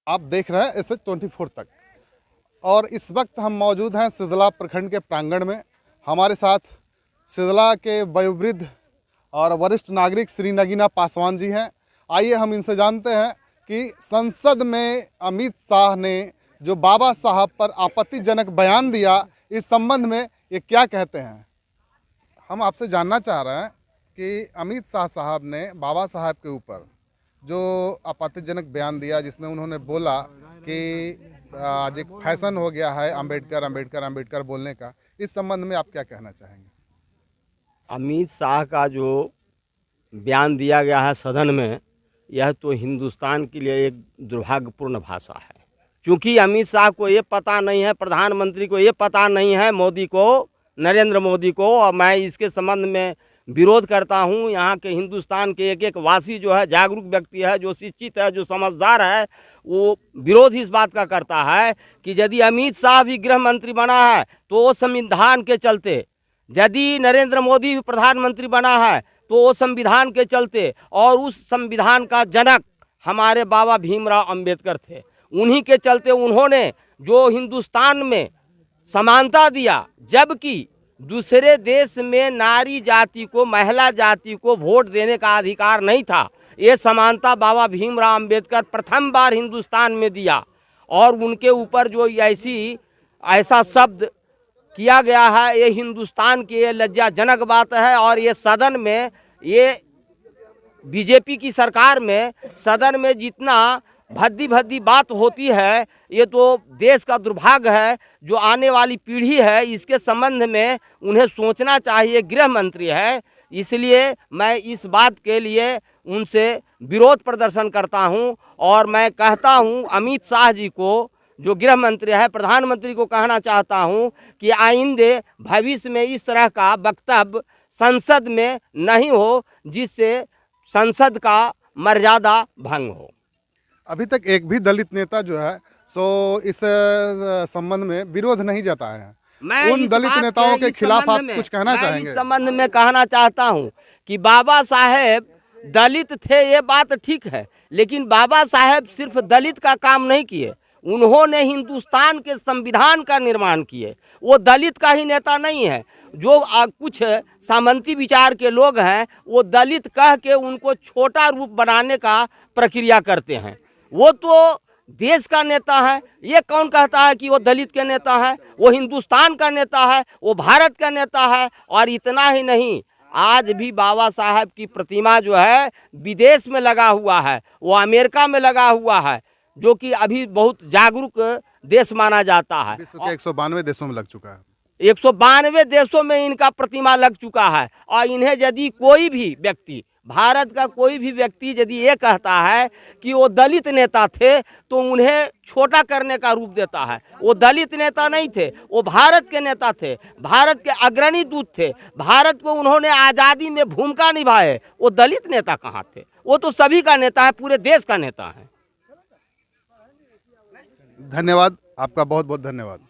आप देख रहे हैं SH24 तक। और इस वक्त हम मौजूद हैं सिदला प्रखंड के प्रांगण में। हमारे साथ सिदला के वयोवृद्ध और वरिष्ठ नागरिक श्री नगीना पासवान जी हैं। आइए हम इनसे जानते हैं कि संसद में अमित शाह ने जो बाबा साहब पर आपत्तिजनक बयान दिया, इस संबंध में ये क्या कहते हैं। हम आपसे जानना चाह रहे हैं कि अमित शाह साहब ने बाबा साहब के ऊपर जो आपत्तिजनक बयान दिया, जिसमें उन्होंने बोला कि आज एक फैशन हो गया है अंबेडकर अंबेडकर अंबेडकर बोलने का, इस संबंध में आप क्या कहना चाहेंगे। अमित शाह का जो बयान दिया गया है सदन में, यह तो हिंदुस्तान के लिए एक दुर्भाग्यपूर्ण भाषा है। क्योंकि अमित शाह को ये पता नहीं है, प्रधानमंत्री को ये पता नहीं है, मोदी को, नरेंद्र मोदी को, और मैं इसके संबंध में विरोध करता हूँ। यहाँ के हिंदुस्तान के एक एक वासी जो है, जागरूक व्यक्ति है, जो शिक्षित है, जो समझदार है, वो विरोध इस बात का करता है कि यदि अमित शाह भी गृह मंत्री बना है तो वो संविधान के चलते, यदि नरेंद्र मोदी भी प्रधानमंत्री बना है तो वो संविधान के चलते, और उस संविधान का जनक हमारे बाबा भीमराव अंबेडकर थे। उन्हीं के चलते उन्होंने जो हिंदुस्तान में समानता दिया, जबकि दूसरे देश में नारी जाति को, महिला जाति को वोट देने का अधिकार नहीं था। ये समानता बाबा भीमराव अंबेडकर प्रथम बार हिंदुस्तान में दिया, और उनके ऊपर जो ऐसा शब्द किया गया है, ये हिंदुस्तान की ये लज्जाजनक बात है। और ये सदन में, ये बीजेपी की सरकार में सदन में जितना भद्दी भद्दी बात होती है, ये तो देश का दुर्भाग्य है। जो आने वाली पीढ़ी है, इसके संबंध में उन्हें सोचना चाहिए। गृह मंत्री है, इसलिए मैं इस बात के लिए उनसे विरोध प्रदर्शन करता हूं। और मैं कहता हूं अमित शाह जी को, जो गृह मंत्री है, प्रधानमंत्री को कहना चाहता हूं कि आइंदे भविष्य में इस तरह का वक्तव्य संसद में नहीं हो, जिससे संसद का मर्यादा भंग हो। अभी तक एक भी दलित नेता जो है सो इस संबंध में विरोध नहीं जताया है। मैं उन दलित नेताओं के खिलाफ आप कुछ कहना चाहेंगे। इस संबंध में कहना चाहता हूं कि बाबा साहेब दलित थे, ये बात ठीक है, लेकिन बाबा साहेब सिर्फ दलित का काम नहीं किए, उन्होंने हिंदुस्तान के संविधान का निर्माण किए। वो दलित का ही नेता नहीं है। जो कुछ सामंती विचार के लोग हैं, वो दलित कह के उनको छोटा रूप बनाने का प्रक्रिया करते हैं। वो तो देश का नेता है। ये कौन कहता है कि वो दलित के नेता है? वो हिंदुस्तान का नेता है, वो भारत का नेता है। और इतना ही नहीं, आज भी बाबा साहब की प्रतिमा जो है विदेश में लगा हुआ है, वो अमेरिका में लगा हुआ है, जो कि अभी बहुत जागरूक देश माना जाता है। विश्व के 192 देशों में लग चुका है। 192 देशों में इनका प्रतिमा लग चुका है। और इन्हें यदि कोई भी व्यक्ति, भारत का कोई भी व्यक्ति यदि ये कहता है कि वो दलित नेता थे, तो उन्हें छोटा करने का रूप देता है। वो दलित नेता नहीं थे, वो भारत के नेता थे, भारत के अग्रणी दूत थे। भारत को उन्होंने आज़ादी में भूमिका निभाए। वो दलित नेता कहाँ थे? वो तो सभी का नेता है, पूरे देश का नेता है। धन्यवाद, आपका बहुत बहुत धन्यवाद।